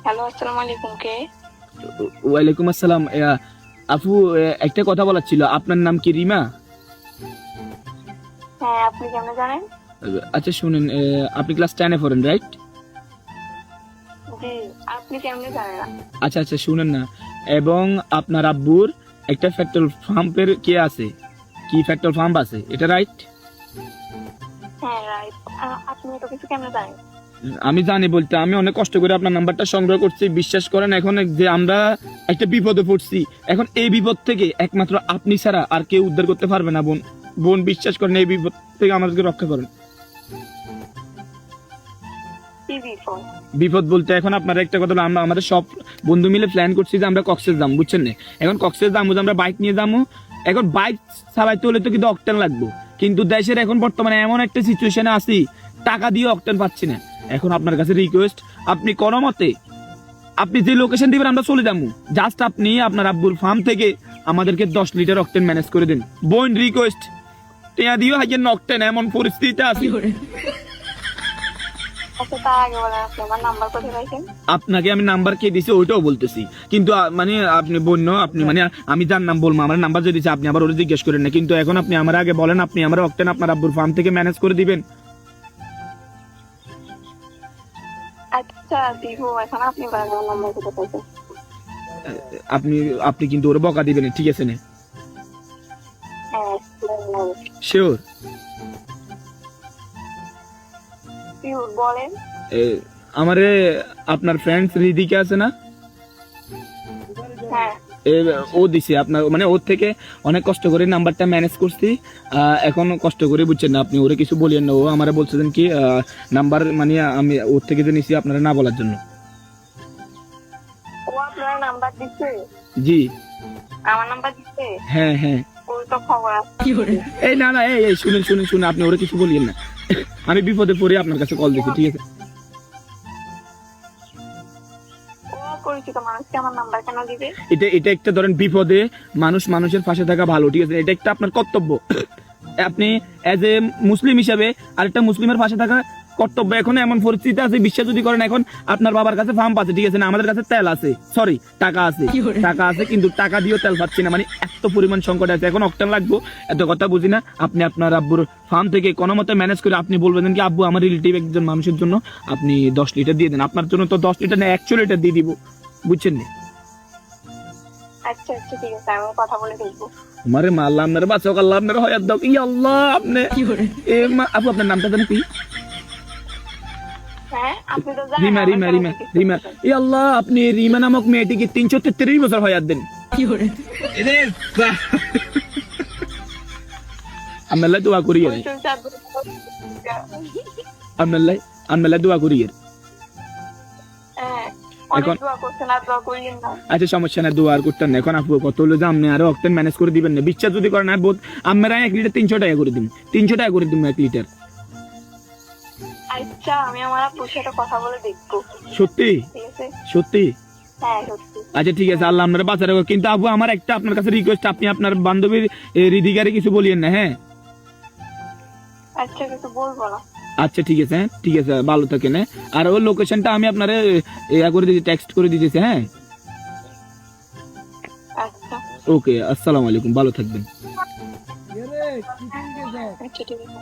Hello, আসসালামু আলাইকুম। কে? ওয়ালাইকুম আসসালাম। আপু, একটা কথা বলার ছিল। আপনার নাম কি রিমা? হ্যাঁ, আপনি কেমনে জানেন? আচ্ছা শুনেন, আপনি ক্লাস 10-এ পড়েন, রাইট? জি। আপনি কেমনে জানেন? আচ্ছা আচ্ছা, শুনেন না। এবং আপনার আব্বুর একটা পেট্রোল পাম্পের কি আছে, কি পেট্রোল পাম্প আছে, এটা রাইট? হ্যাঁ, রাইট। আপনি এত কিছু কেমনে জানেন? আমি জানি বলতে, আমি অনেক কষ্ট করে আপনার নাম্বারটা সংগ্রহ করছি। বিশ্বাস করেন, এখন যে আমরা একটা বিপদে পড়ছি, এখন এই বিপদ থেকে একমাত্র আপনি ছাড়া আর কেউ উদ্ধার করতে পারবে না। বোন বোন বিশ্বাস করেন, এই বিপদ থেকে আমাদেরকে রক্ষা করেন। কি বিপদ? বিপদ বলতে এখন আপনারা একটা কথা হলো, আমরা আমাদের সব বন্ধু মিলে প্ল্যান করছি যে আমরা কক্সেস যাবো, বুঝছেন না? এখন কক্সেস যাবো যে আমরা বাইক নিয়ে যাবো। এখন বাইক চালাইতে হলে তো কিন্তু অকটেন লাগবে, কিন্তু দেশের এখন বর্তমানে এমন একটা সিচুয়েশনে আছি, টাকা দিয়ে অকটেন পাচ্ছি না। এখন আপনার কাছে রিকোয়েস্ট, আপনি কোনো মতে আপনি যে লোকেশন দিবেন আমরা চলে যাবো। জাস্ট আপনি আপনার আব্বুর ফার্ম থেকে আমাদেরকে 10 লিটার অকটেন ম্যানেজ করে দিন। বোন রিকোয়েস্ট, টিয়া দিও হাইয়ের অকটেন, এমন পরিস্থিতিতে আছি। আচ্ছা, তার আগে বলেন আপনি আমার নাম্বার কোথায় পাইছেন? আপনাকে আমি নাম্বার কে দিছি ওইটাও বলতেছি, কিন্তু মানে আপনি বন্য, আপনি মানে আমি যার নাম বলবো, আমার নাম্বার যে দিচ্ছে আপনি আবার ওরা জিজ্ঞেস করেন না। কিন্তু এখন আপনি আমার আগে বলেন, আপনি আমার অকটেন আপনার আব্বুর ফার্ম থেকে ম্যানেজ করে দিবেন? আচ্ছা, দিব। এখন আপনি বলেন আমার নাম্বার কোথায় পাইছেন? আপনি আপনি কিন্তু ওরা বকা দিবেন, ঠিক আছে না? হ্যাঁ, শিওর? বলেন। আমারে আপনার ফ্রেন্ডস রিদিকে আছে না, হ্যাঁ। ও দিছে আপনার, মানে ওর থেকে অনেক কষ্ট করে নাম্বারটা ম্যানেজ করছি। এখন কষ্ট করে, বুঝছেন না? আপনি ওরে কিছু বলিয়েন না। ও আমারে বলছিলেন কি নাম্বার, মানে আমি ওর থেকে যে নিছি আপনারা না বলার জন্য। ও আপনার নাম্বার দিচ্ছে? জি। আমার নাম্বার দিচ্ছে? হ্যাঁ হ্যাঁ। ওর তো খবর আছে। এই না না, এই শুনেন শুনেন শুনেন, আপনি ওরে কিছু বলিয়েন না। আমি বিপদে পড়ে আপনার কাছে কল দিছি, ঠিক আছে? ও পরিচিত মানুষকে আমার নাম্বার কেন দিবে? এটা এটা একটা ধরেন, বিপদে মানুষ মানুষের পাশে থাকা ভালো, ঠিক আছে? এটা একটা আপনার কর্তব্য। আপনি এজ এ মুসলিম হিসাবে আরেকটা মুসলিমের পাশে থাকা কর্তব্য। এখন এমন পরিস্থিতি আছে, বিশ্বাস যদি করেন, এখন আপনার বাবার কাছে পাম্প আছে, ঠিক আছে না? আমাদের কাছে তেল আছে, সরি টাকা আছে, টাকা আছে, কিন্তু টাকা দিয়েও তেল পাচ্ছি না। মানে এত পরিমাণ সংকট আছে, এখন অকটেন লাগবো। এত কথা বুঝি না। আপনি আপনার আব্বুর ফার্ম থেকে কোনো মতে ম্যানেজ করে আপনি বলবেন কি, আব্বু আমার রিলেটিভ একজন মানুষের জন্য আপনি 10 লিটার দিয়ে দেন। আপনার জন্য তো 10 লিটার না, 100 লিটার দিয়ে দিব, বুঝছেন না? আচ্ছা আচ্ছা, ঠিক আছে, আমি কথা বলে দেখবো। আমারে মা, আল্লাহ আপনার বাঁচাও, আল্লাহ আপনার হয়াত দাও। ই আল্লাহ, আপনি আপু আপনার নামটা জানেন কি? হ্যাঁ, আপনি তো জানেন রিমা, আমার রিমা, কেন রিমা, জিজ্ঞেস রিমা। করতেছেন? ই আল্লাহ, আপনি রিমা নামক মেয়েটিকে 333 বছর হয়াত দেন। আপনার লাই দোয়া করি, ওই চুল চাঁদ আপনার লাই দোয়া করি। হ্যাঁ, অনেক এখন দোয়া করছেন, আর দোয়া করিয়েন না। আচ্ছা, সমস্যা নাই, দোয়া আর করতেন না। এখন আপু কত হলো যে আপনি আরো অক্টেন ম্যানেজ করে দিবেন না? বিশ্বাস যদি করেন, আর বোধ আমরা 1 লিটার 300 টাকা করে দিন, 300 টাকা করে দিন 1 লিটার। আচ্ছা, আমি আমার আপুর সাথে কথা বলে দেখবো। সত্যি? ঠিক আছে। সত্যি? হ্যাঁ, সত্যি। আচ্ছা ঠিক আছে, আল্লাহ আপনার বাঁচা রাখো। কিন্তু আপু আমার একটা আপনার কাছে রিকোয়েস্ট, আপনি আপনার বান্ধবীর রিধিকারে কিছু বলিয়েন না, হ্যাঁ? আচ্ছা, কিছু বলবো না। আচ্ছা ঠিক আছে, হ্যাঁ ঠিক আছে, ভালো থাকেন। হ্যাঁ, আর ওই লোকেশনটা আমি আপনারে ইয়া করে দিয়েছি, টেক্সট করে দিতেছি, হ্যাঁ? আচ্ছা ওকে, আসসালামু আলাইকুম, ভালো থাকবেন। আচ্ছা, ঠিক আছে।